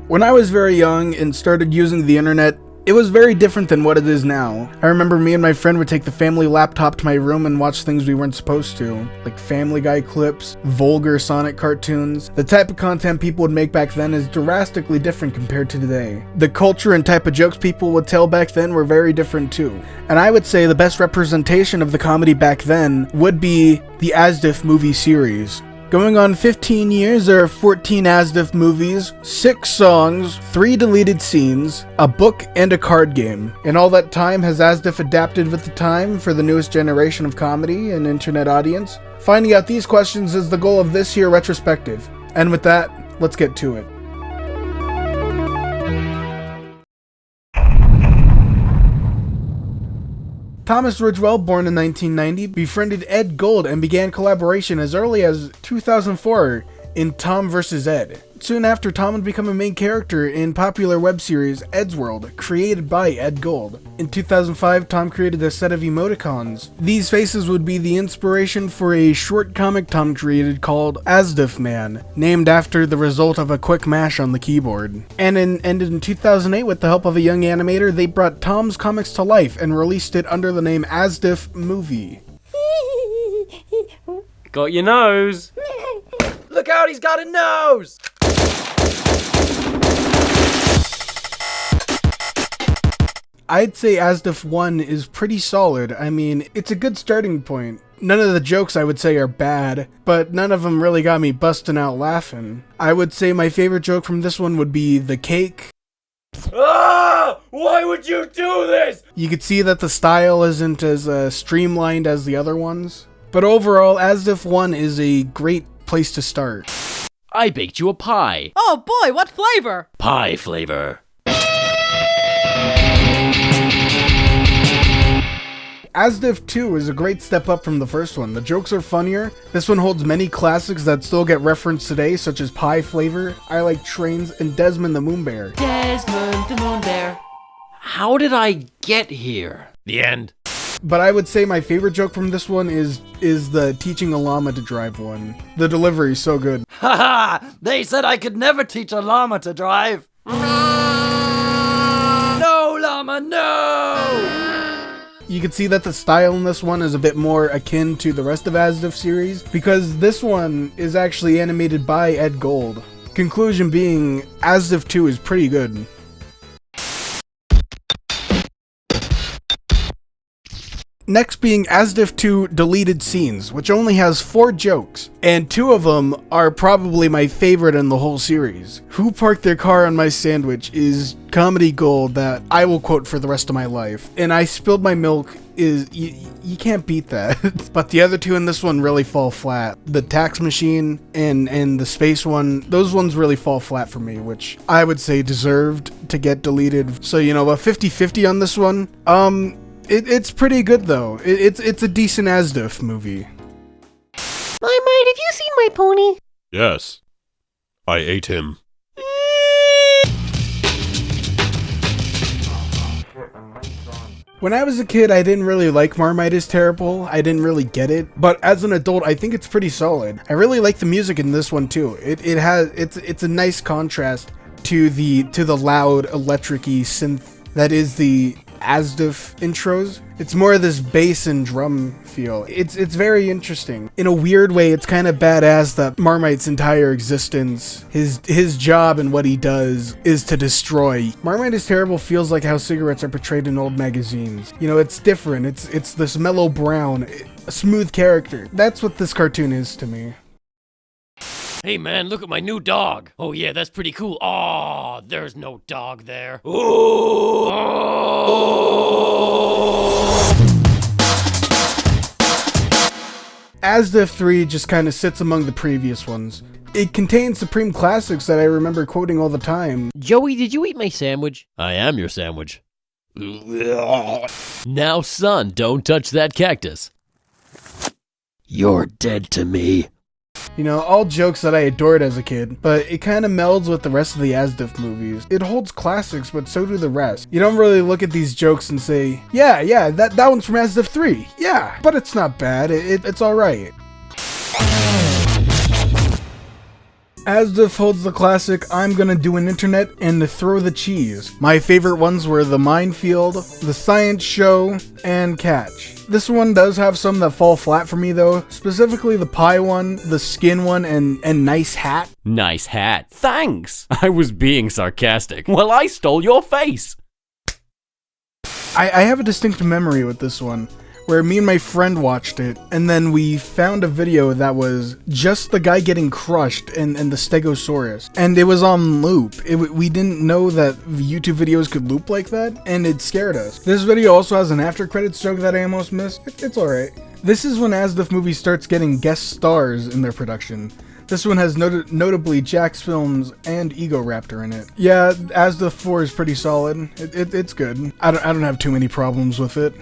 When I was very young and started using the internet, it was very different than what it is now. I remember me and my friend would take the family laptop to my room and watch things we weren't supposed to, like Family Guy clips, vulgar Sonic cartoons. The type of content people would make back then is drastically different compared to today. The culture and type of jokes people would tell back then were very different too. And I would say the best representation of the comedy back then would be the ASDF movie series. Going on 15 years, there are 14 ASDF movies, 6 songs, 3 deleted scenes, a book, and a card game. In all that time, has ASDF adapted with the time for the newest generation of comedy and internet audience? Finding out these questions is the goal of this here retrospective. And with that, let's get to it. Thomas Ridgewell, born in 1990, befriended Ed Gold and began collaboration as early as 2004 in Tom vs. Ed. Soon after, Tom would become a main character in popular web series Ed's World, created by Ed Gold. In 2005, Tom created a set of emoticons. These faces would be the inspiration for a short comic Tom created called ASDF Man, named after the result of a quick mash on the keyboard. And ended in 2008 with the help of a young animator, they brought Tom's comics to life and released it under the name ASDF Movie. Got your nose. Look out, he's got a nose! I'd say ASDF 1 is pretty solid. I mean, it's a good starting point. None of the jokes I would say are bad, but none of them really got me busting out laughing. I would say my favorite joke from this one would be the cake. Ah! Why would you do this? You could see that the style isn't as streamlined as the other ones. But overall, ASDF 1 is a great place to start. I baked you a pie. Oh boy, what flavor? Pie flavor. ASDF 2 is a great step up from the first one. The jokes are funnier. This one holds many classics that still get referenced today, such as Pie Flavor, I Like Trains, and Desmond the Moon Bear. Desmond the Moon Bear. How did I get here? The end. But I would say my favorite joke from this one is the teaching a llama to drive one. The delivery is so good. Haha! They said I could never teach a llama to drive. No, llama, no! You can see that the style in this one is a bit more akin to the rest of ASDF series, because this one is actually animated by Ed Gold. Conclusion being, ASDF 2 is pretty good. Next being ASDF 2 deleted scenes, which only has 4 jokes, and 2 of them are probably my favorite in the whole series. Who parked their car on my sandwich is comedy gold that I will quote for the rest of my life. And I spilled my milk is, you can't beat that. But the other 2 in this one really fall flat. The tax machine and the space one, those ones really fall flat for me, which I would say deserved to get deleted. So, you know, a 50-50 on this one. It's pretty good though. It's a decent ASDF movie. My mate, have you seen my pony? Yes. I ate him. When I was a kid, I didn't really like Marmite is Terrible. I didn't really get it, but as an adult, I think it's pretty solid. I really like the music in this one too. It's a nice contrast to the loud electric-y synth that is the ASDF intros. It's more of this bass and drum feel. It's very interesting. In a weird way, it's kind of badass that Marmite's entire existence, his job and what he does is to destroy. Marmite is Terrible feels like how cigarettes are portrayed in old magazines. You know, it's different. It's this mellow brown, a smooth character. That's what this cartoon is to me. Hey man, look at my new dog. Oh yeah, that's pretty cool. Aw, there's no dog there. Ooh. ASDF 3 just kind of sits among the previous ones. It contains supreme classics that I remember quoting all the time. Joey, did you eat my sandwich? I am your sandwich. Now son, don't touch that cactus. You're dead to me. You know, all jokes that I adored as a kid, but it kind of melds with the rest of the ASDF movies. It holds classics, but so do the rest. You don't really look at these jokes and say, yeah, that one's from ASDF 3. Yeah, but it's not bad. It's alright. ASDF holds the classic I'm gonna do an internet and throw the cheese. My favorite ones were the minefield, the science show, and catch. This one does have some that fall flat for me though, specifically the pie one, the skin one, and nice hat. Nice hat. Thanks. I was being sarcastic. Well, I stole your face. I have a distinct memory with this one, where me and my friend watched it, and then we found a video that was just the guy getting crushed and the Stegosaurus. And it was on loop. We didn't know that YouTube videos could loop like that, and it scared us. This video also has an after credits joke that I almost missed. It's alright. This is when ASDF movie starts getting guest stars in their production. This one has notably Jax Films and Ego Raptor in it. Yeah, ASDF 4 is pretty solid. It's good. I don't have too many problems with it.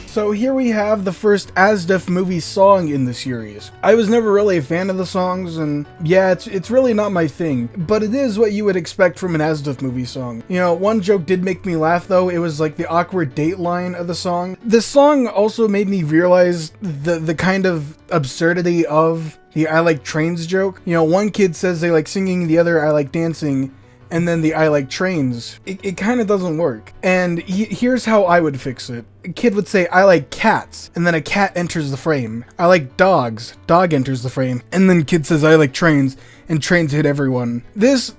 So here we have the first ASDF movie song in the series. I was never really a fan of the songs, and yeah, it's really not my thing, but it is what you would expect from an ASDF movie song. You know, one joke did make me laugh though. It was like the awkward date line of the song. This song also made me realize the kind of absurdity of the I like trains joke. You know, one kid says they like singing, the other I like dancing, and then the I like trains. It kind of doesn't work. And here's how I would fix it. A kid would say, I like cats, and then a cat enters the frame. I like dogs, dog enters the frame, and then kid says, I like trains, and trains hit everyone. This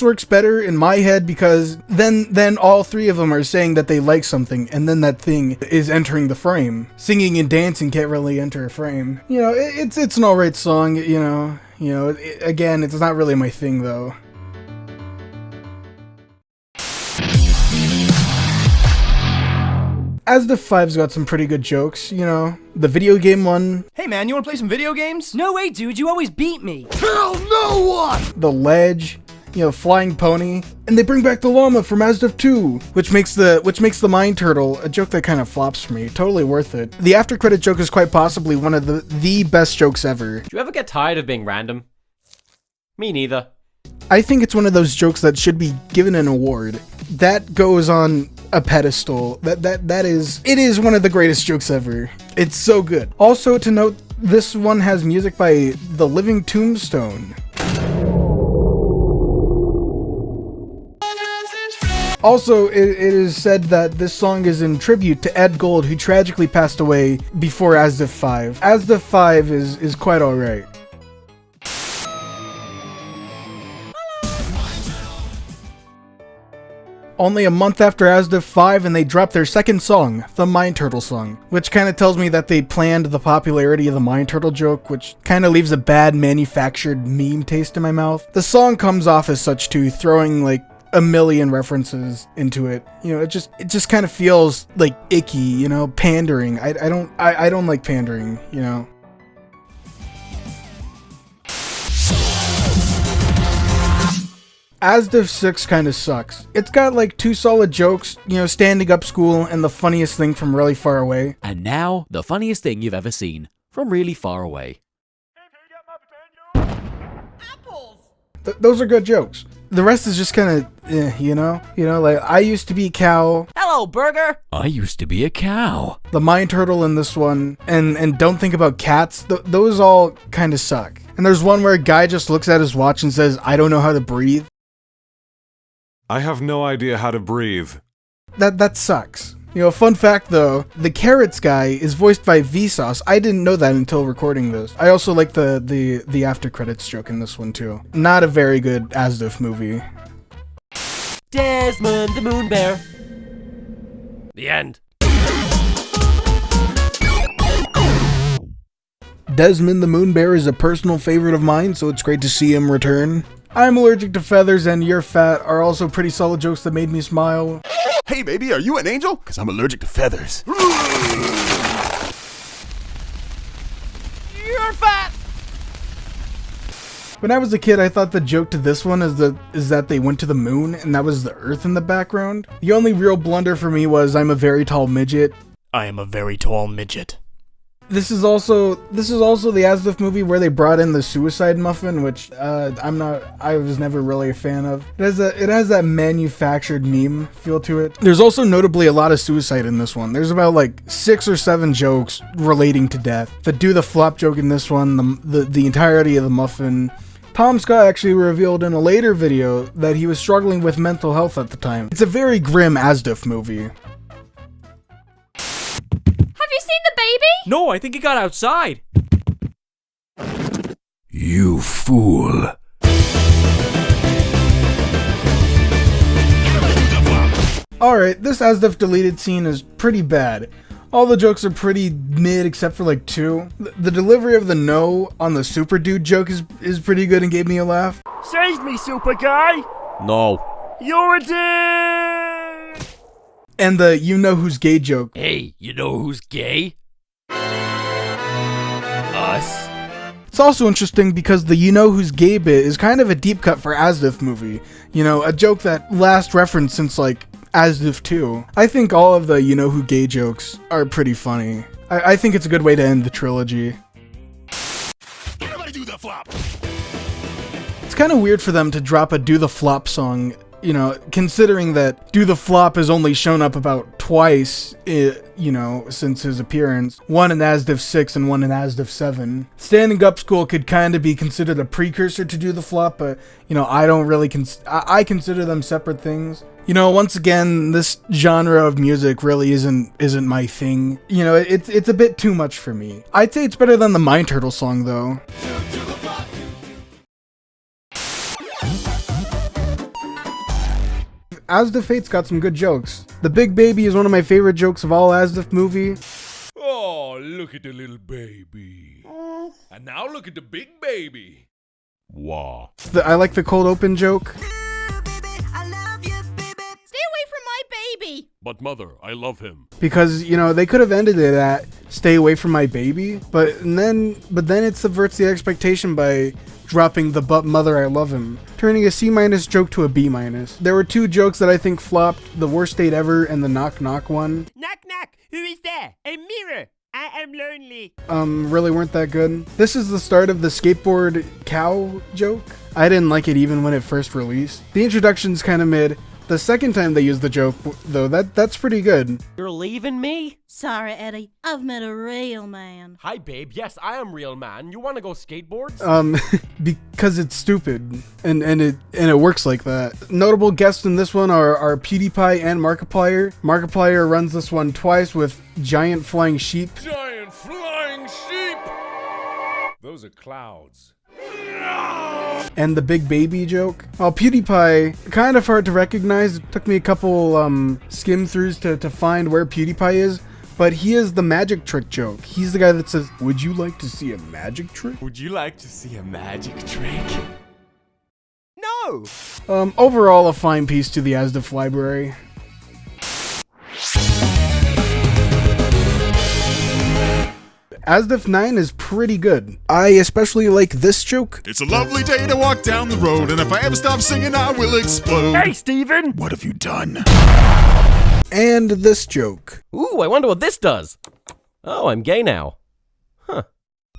works better in my head because then all three of them are saying that they like something, and then that thing is entering the frame. Singing and dancing can't really enter a frame. You know, it's an alright song, you know, again, it's not really my thing though. ASDF 5's got some pretty good jokes, you know. The video game one. Hey man, you wanna play some video games? No way, dude, you always beat me. Tell no one! The ledge, you know, flying pony. And they bring back the llama from ASDF 2, which makes the mine turtle a joke that kind of flops for me. Totally worth it. The after credit joke is quite possibly one of the best jokes ever. Do you ever get tired of being random? Me neither. I think it's one of those jokes that should be given an award. That goes on a pedestal. It is one of the greatest jokes ever. It's so good. Also to note, this one has music by The Living Tombstone. Also, it is said that this song is in tribute to Ed Gold, who tragically passed away before ASDF 5. ASDF 5 is quite alright. Only a month after ASDF 5 and they dropped their second song, the Mine Turtle song, which kind of tells me that they planned the popularity of the Mine Turtle joke, which kind of leaves a bad manufactured meme taste in my mouth. The song comes off as such too, throwing like a million references into it. You know, it just kind of feels like icky, you know, pandering. I don't like pandering, you know. ASDF 6 kind of sucks. It's got like two solid jokes, you know, standing up school and the funniest thing from really far away. And now, the funniest thing you've ever seen from really far away. Those are good jokes. The rest is just kind of, you know, like I used to be a cow. Hello, burger. I used to be a cow. The mine turtle in this one, and don't think about cats. Those all kind of suck. And there's one where a guy just looks at his watch and says, I don't know how to breathe. I have no idea how to breathe. That sucks. You know, fun fact though, the carrots guy is voiced by Vsauce. I didn't know that until recording this. I also like the after credits joke in this one too. Not a very good ASDF movie. Desmond the Moon Bear. The end. Desmond the Moon Bear is a personal favorite of mine, so it's great to see him return. I'm allergic to feathers and you're fat are also pretty solid jokes that made me smile. Hey baby, are you an angel? Cause I'm allergic to feathers. You're fat. When I was a kid, I thought the joke to this one is that they went to the moon and that was the Earth in the background. The only real blunder for me was I'm a very tall midget. I am a very tall midget. This is also the ASDF movie where they brought in the suicide muffin, which I was never really a fan of. It has that manufactured meme feel to it. There's also notably a lot of suicide in this one. There's about like 6 or 7 jokes relating to death. The do the flop joke in this one, the entirety of the muffin. Tom Scott actually revealed in a later video that he was struggling with mental health at the time. It's a very grim ASDF movie. Have you seen the baby? No, I think he got outside. You fool. Alright, this ASDF deleted scene is pretty bad. All the jokes are pretty mid except for like 2. The delivery of the no on the super dude joke is pretty good and gave me a laugh. Save me, super guy. No. You're a dick. And the you know who's gay joke. Hey, you know who's gay? Us. It's also interesting because the you know who's gay bit is kind of a deep cut for ASDF movie. You know, a joke that last referenced since like ASDF 2. I think all of the you know who gay jokes are pretty funny. I think it's a good way to end the trilogy. Everybody do the flop. It's kind of weird for them to drop a Do the Flop song, you know, considering that Do the Flop has only shown up about twice, you know, since his appearance. One in ASDF 6 and one in ASDF 7. Standing Up School could kind of be considered a precursor to Do the Flop, but, you know, I don't really I consider them separate things. You know, once again, this genre of music really isn't my thing. You know, it's a bit too much for me. I'd say it's better than the Mind Turtle song, though. ASDF Fate's got some good jokes. The Big Baby is one of my favorite jokes of all ASDF movie. Oh, look at the little baby. And now look at the big baby. Wow. I like the cold open joke. But mother, I love him. Because, you know, they could have ended it at stay away from my baby, but then it subverts the expectation by dropping the but mother I love him, turning a C- joke to a B-. There were 2 jokes that I think flopped, the worst date ever and the knock knock one. Knock knock. Who is there? A mirror. I am lonely. Really weren't that good. This is the start of the skateboard cow joke. I didn't like it even when it first released. The introduction's kind of mid. The second time they used the joke, though, that's pretty good. You're leaving me? Sorry, Eddie. I've met a real man. Hi, babe. Yes, I am real man. You want to go skateboards? Because it's stupid, and it works like that. Notable guests in this one are PewDiePie and Markiplier. Markiplier runs this one twice with giant flying sheep. Giant flying sheep! Those are clouds. And the Big Baby joke. While PewDiePie, kind of hard to recognize. It took me a couple skim throughs to find where PewDiePie is. But he is the magic trick joke. He's the guy that says, "Would you like to see a magic trick?" Would you like to see a magic trick? No! Overall, a fine piece to the ASDF library. ASDF 9 is pretty good. I especially like this joke. It's a lovely day to walk down the road, and if I ever stop singing, I will explode. Hey, Steven! What have you done? And this joke. Ooh, I wonder what this does. Oh, I'm gay now. Huh.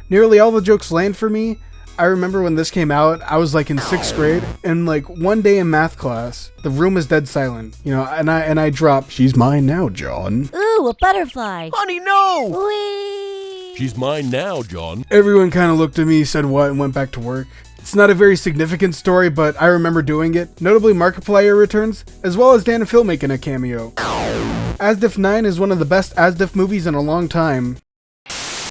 Nearly all the jokes land for me. I remember when this came out, I was like in 6th grade, and like one day in math class, the room was dead silent, you know, and I dropped, "She's mine now, John." Ooh, a butterfly. Honey, no! Whee! She's mine now, John. Everyone kind of looked at me, said what, and went back to work. It's not a very significant story, but I remember doing it. Notably, Markiplier returns, as well as Dan and Phil making a cameo. ASDF 9 is one of the best ASDF movies in a long time.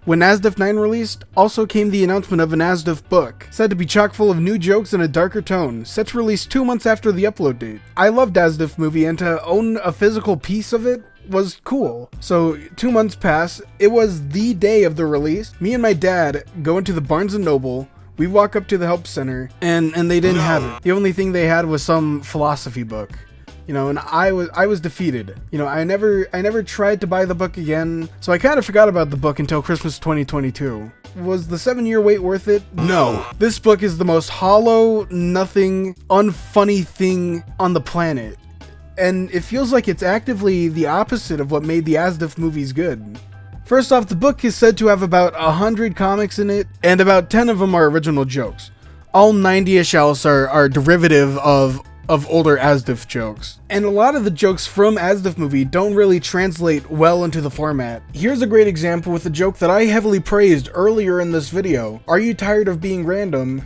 When ASDF 9 released, also came the announcement of an ASDF book, said to be chock full of new jokes and a darker tone, set to release 2 months after the upload date. I loved ASDF movie, and to own a physical piece of it was cool. So 2 months pass, it was the day of the release. Me and my dad go into the Barnes & Noble, we walk up to the help center, and they didn't have it. The only thing they had was some philosophy book. You know, and I was defeated. You know, I never tried to buy the book again, so I kind of forgot about the book until Christmas 2022. Was the 7-year wait worth it? No. This book is the most hollow, nothing, unfunny thing on the planet. And it feels like it's actively the opposite of what made the ASDF movies good. First off, the book is said to have about 100 comics in it, and about 10 of them are original jokes. All 90-ish else are derivative of older ASDF jokes. And a lot of the jokes from ASDF movie don't really translate well into the format. Here's a great example with a joke that I heavily praised earlier in this video. Are you tired of being random?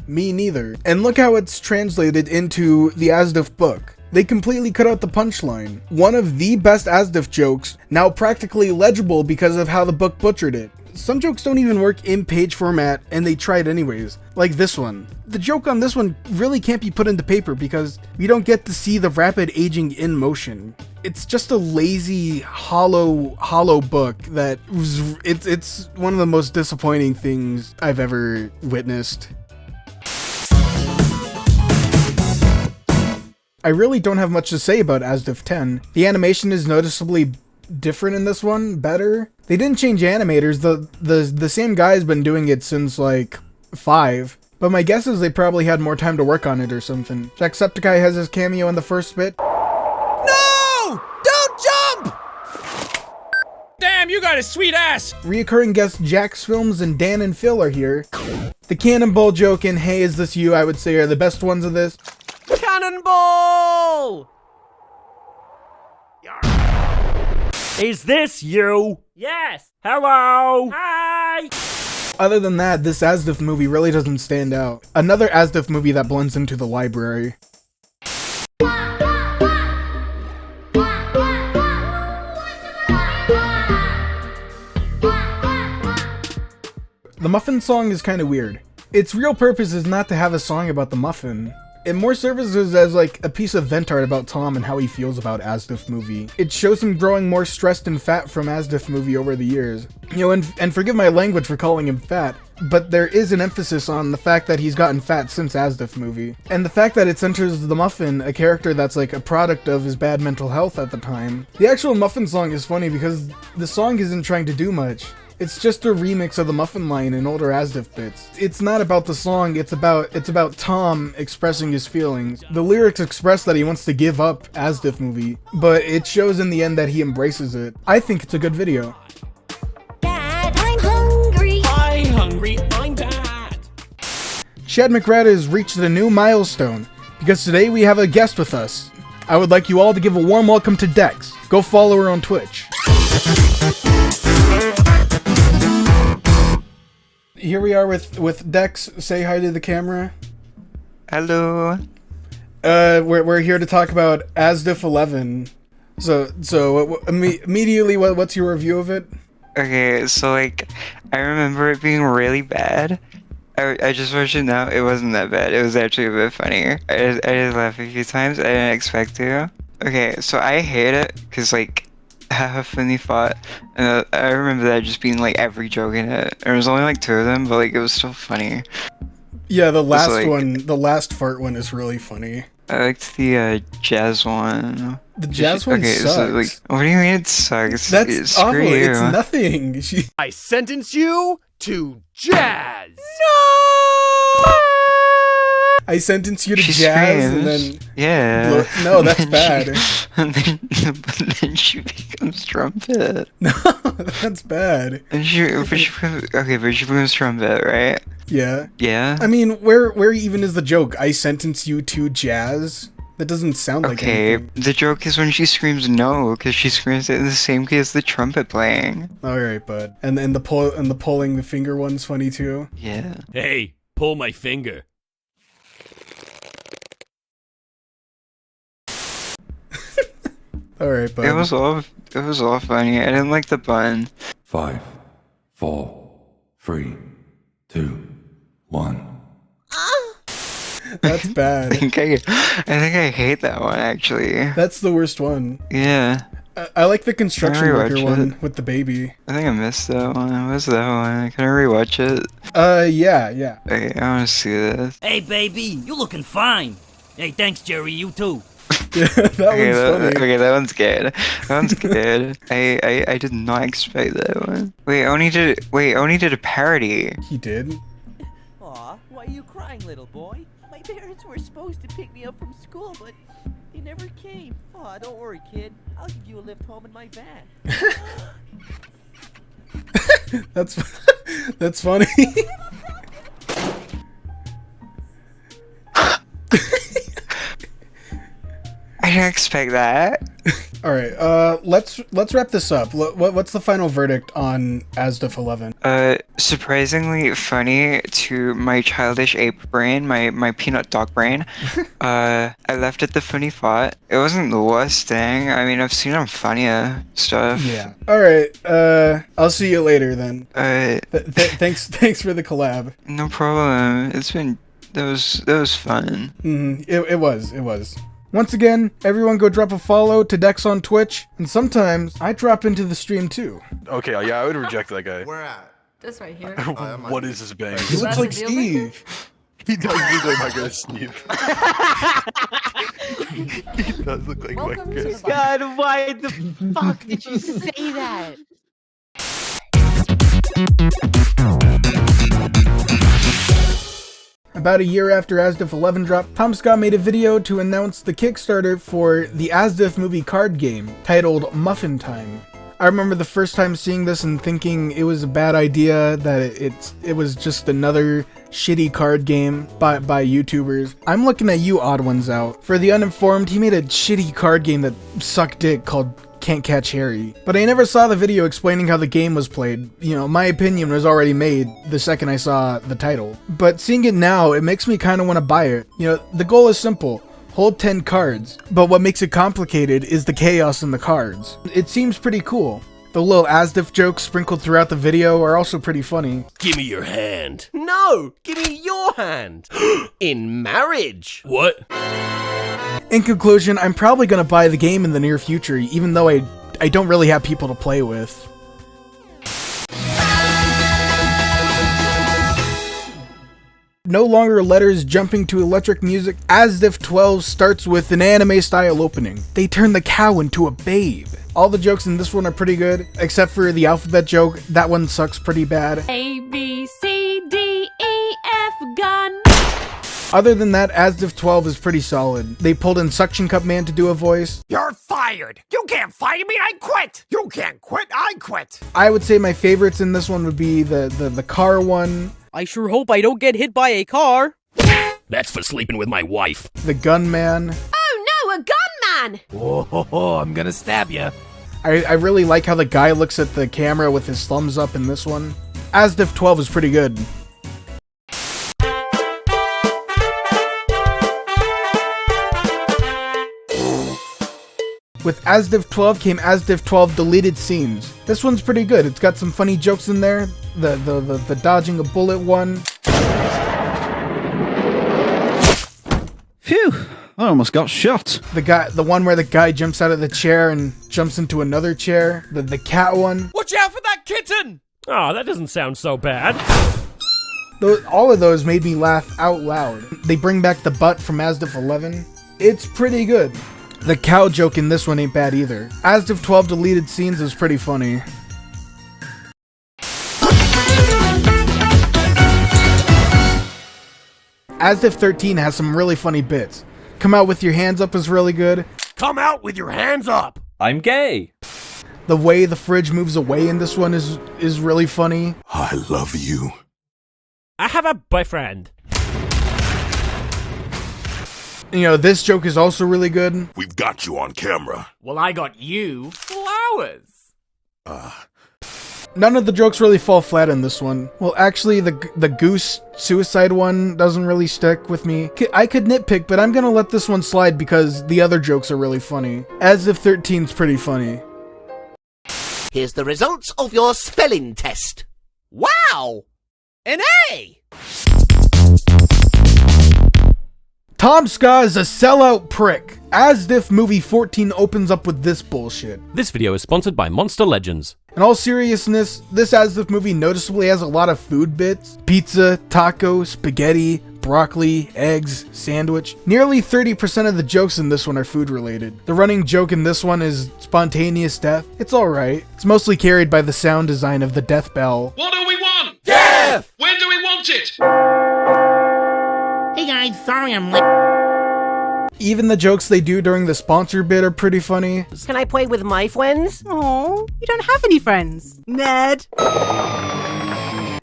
Me neither. And look how it's translated into the ASDF book. They completely cut out the punchline. One of the best ASDF jokes, now practically illegible because of how the book butchered it. Some jokes don't even work in page format, and they tried anyways, like this one. The joke on this one really can't be put into paper because we don't get to see the rapid aging in motion. It's just a lazy, hollow book that it's one of the most disappointing things I've ever witnessed. I really don't have much to say about ASDF 10. The animation is noticeably different in this one, better. They didn't change animators, the same guy's been doing it since like 5. But my guess is they probably had more time to work on it or something. Jacksepticeye has his cameo in the first bit. No! Don't jump! Damn, you got a sweet ass! Reoccurring guests Jax Films and Dan and Phil are here. The cannonball joke and Hey Is This You, I would say, are the best ones of this. Cannonball! Is this you? Yes. Hello. Hi. Other than that, this ASDF movie really doesn't stand out. Another ASDF movie that blends into the library. The muffin song is kind of weird. Its real purpose is not to have a song about the muffin. It more serves as like a piece of vent art about Tom and how he feels about ASDF movie. It shows him growing more stressed and fat from ASDF movie over the years. You know, and forgive my language for calling him fat, but there is an emphasis on the fact that he's gotten fat since ASDF movie. And the fact that it centers the Muffin, a character that's like a product of his bad mental health at the time. The actual Muffin song is funny because the song isn't trying to do much. It's just a remix of the Muffin line in older ASDF bits. It's not about the song, it's about Tom expressing his feelings. The lyrics express that he wants to give up ASDF movie, but it shows in the end that he embraces it. I think it's a good video. Dad, I'm hungry. I'm hungry, I'm bad. Shad McRae has reached a new milestone, because today we have a guest with us. I would like you all to give a warm welcome to Dex. Go follow her on Twitch. Here we are with Dex. Say hi to the camera. Hello. We're here to talk about ASDF 11. So immediately, what's your review of it? Okay, so like, I remember it being really bad. I just watched it now. It wasn't that bad. It was actually a bit funnier. I did laugh a few times. I didn't expect to. Okay, so I hate it because like, have funny thought, and I remember that just being like every joke in it. There was only like 2 of them, but like it was still funny. Yeah, the last fart one is really funny. I liked the jazz one. The jazz one sucks. So, like, what do you mean it sucks? That's awful. It's nothing. I sentence you to jazz. I sentence you to jazz, screams. and then yeah. No, that's bad. But then she becomes trumpet. No, that's bad. And she becomes trumpet, right? Yeah. Yeah. I mean, where even is the joke? I sentence you to jazz. That doesn't sound like anything. The joke is when she screams no, because she screams it in the same key as the trumpet playing. All right, bud. And the pulling the finger one's funny too. Yeah. Hey, pull my finger. All right, bud. It was all funny. I didn't like the bun. 5, 4, 3, 2, 1. That's bad. I think I hate that one actually. That's the worst one. Yeah. I like the construction worker one with the baby. I think I missed that one. What's that one? Can I rewatch it? Yeah. Okay, I want to see this. Hey, baby, you looking fine. Hey, thanks, Jerry. You too. Yeah, that one's funny. Okay, that one's good. That one's good. I did not expect that one. Wait, Oni did a parody. He did? Aw, why are you crying, little boy? My parents were supposed to pick me up from school, but they never came. Oh, don't worry, kid. I'll give you a lift home in my van. That's funny. I didn't expect that. All right, let's wrap this up. What's the final verdict on ASDF 11? Surprisingly funny to my childish ape brain, my peanut dog brain. I left it the funny thought. It wasn't the worst thing. I mean, I've seen funnier stuff. Yeah. All right. I'll see you later then. Thanks for the collab. No problem. That was fun. It was. Once again, everyone go drop a follow to Dex on Twitch, and sometimes I drop into the stream too. Okay, yeah, I would reject that guy. Where at? This right here. What is this bang? He looks like Steve. He does look like my guy Steve. He does look like my guy. God, why the fuck did you say that? About a year after ASDF 11 dropped, Tom Scott made a video to announce the Kickstarter for the ASDF movie card game, titled Muffin Time. I remember the first time seeing this and thinking it was a bad idea, that it was just another shitty card game by YouTubers. I'm looking at you, Odd Ones Out. For the uninformed, he made a shitty card game that sucked dick called Can't Catch Harry. But I never saw the video explaining how the game was played. You know, my opinion was already made the second I saw the title. But seeing it now, it makes me kind of want to buy it. You know, the goal is simple. Hold 10 cards. But what makes it complicated is the chaos in the cards. It seems pretty cool. The little ASDF jokes sprinkled throughout the video are also pretty funny. Give me your hand. No! Give me your hand! In marriage! What? In conclusion, I'm probably gonna buy the game in the near future, even though I don't really have people to play with. No longer letters jumping to electric music, ASDF 12 starts with an anime-style opening. They turn the cow into a babe. All the jokes in this one are pretty good, except for the alphabet joke. That one sucks pretty bad. A, B, C, D, E, F, gun. Other than that, ASDF 12 is pretty solid. They pulled in Suction Cup Man to do a voice. You're fired! You can't fire me, I quit! You can't quit, I quit! I would say my favorites in this one would be the car one. I sure hope I don't get hit by a car. That's for sleeping with my wife. The gunman. Oh no, a gunman! Oh, I'm gonna stab you. I really like how the guy looks at the camera with his thumbs up in this one. ASDF 12 is pretty good. With ASDF 12 came ASDF 12 deleted scenes. This one's pretty good. It's got some funny jokes in there. The dodging a bullet one. Phew! I almost got shot. The one where the guy jumps out of the chair and jumps into another chair. The cat one. Watch out for that kitten! Oh, that doesn't sound so bad. All of those made me laugh out loud. They bring back the butt from ASDF 11. It's pretty good. The cow joke in this one ain't bad either. ASDF 12 deleted scenes is pretty funny. ASDF 13 has some really funny bits. Come Out With Your Hands Up is really good. Come out with your hands up! I'm gay. The way the fridge moves away in this one is really funny. I love you. I have a boyfriend. You know, this joke is also really good. We've got you on camera. Well, I got you flowers. None of the jokes really fall flat in this one. Well, actually, the goose suicide one doesn't really stick with me. I could nitpick, but I'm gonna let this one slide because the other jokes are really funny. ASDF 13's pretty funny. Here's the results of your spelling test. Wow! An A! Tom Scott is a sellout prick. ASDF movie 14 opens up with this bullshit. This video is sponsored by Monster Legends. In all seriousness, this ASDF movie noticeably has a lot of food bits. Pizza, taco, spaghetti, broccoli, eggs, sandwich. Nearly 30% of the jokes in this one are food related. The running joke in this one is spontaneous death. It's alright. It's mostly carried by the sound design of the death bell. What do we want? Death! When do we want it? Hey guys, sorry I'm late. Even the jokes they do during the sponsor bit are pretty funny. Can I play with my friends? Oh, you don't have any friends. Ned.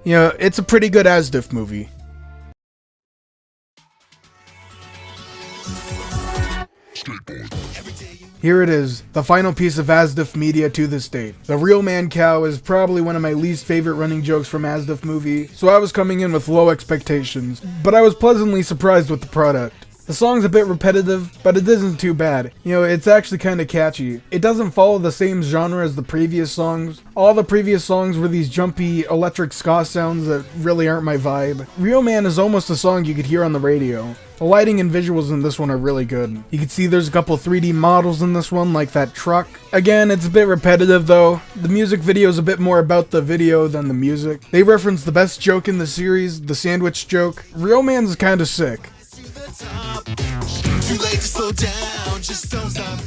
Yeah, it's a pretty good ASDF movie. Here it is, the final piece of ASDF media to this date. The real man cow is probably one of my least favorite running jokes from ASDF movie, so I was coming in with low expectations, but I was pleasantly surprised with the product. The song's a bit repetitive, but it isn't too bad. You know, it's actually kinda catchy. It doesn't follow the same genre as the previous songs. All the previous songs were these jumpy electric ska sounds that really aren't my vibe. Real Man is almost a song you could hear on the radio. The lighting and visuals in this one are really good. You can see there's a couple 3D models in this one, like that truck. Again, it's a bit repetitive though. The music video is a bit more about the video than the music. They reference the best joke in the series, the sandwich joke. Real Man's kinda sick. Too late to slow down, just don't stop.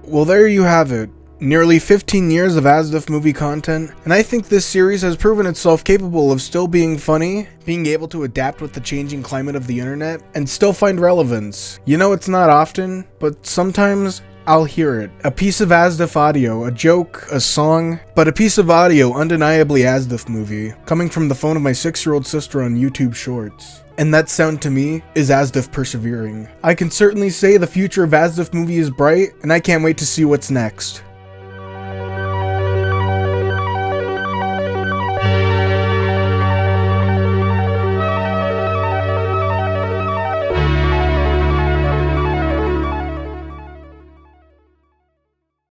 Well, there you have it. Nearly 15 years of ASDF movie content, and I think this series has proven itself capable of still being funny, being able to adapt with the changing climate of the internet, and still find relevance. You know, it's not often, but sometimes I'll hear it. A piece of ASDF audio, a joke, a song, but a piece of audio undeniably ASDF movie, coming from the phone of my 6-year-old sister on YouTube Shorts. And that sound to me is ASDF persevering. I can certainly say the future of ASDF movie is bright, and I can't wait to see what's next.